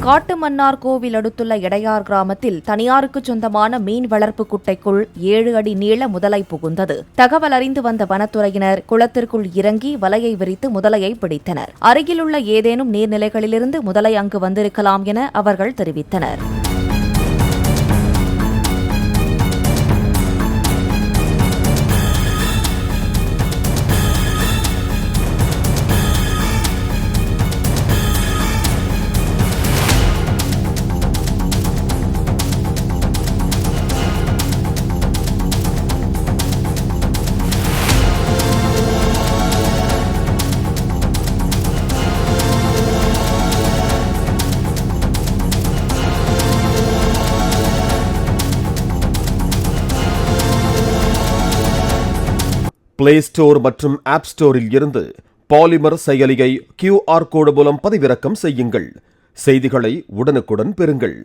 காட்டுமன்னார்கோவில் அடுத்துள்ள எடையார் கிராமத்தில் தனியாருக்கு சொந்தமான மீன் வளர்ப்பு குட்டைக்குள் 7 அடி நீள முதலை புகுந்தது. தகவல் அறிந்து வந்த வனத்துறையினர் குளத்திற்குள் இறங்கி வலையை விரித்து முதலையை பிடித்தனர். அருகிலுள்ள ஏதேனும் நீர்நிலைகளிலிருந்து முதலை அங்கு வந்திருக்கலாம் என அவர்கள் தெரிவித்தனர். பிளே ஸ்டோர் மற்றும் ஆப் ஸ்டோரில் இருந்து பாலிமர் செயலியை QR கோடு மூலம் பதிவிறக்கம் செய்யுங்கள். செய்திகளை உடனுக்குடன் பெறுங்கள்.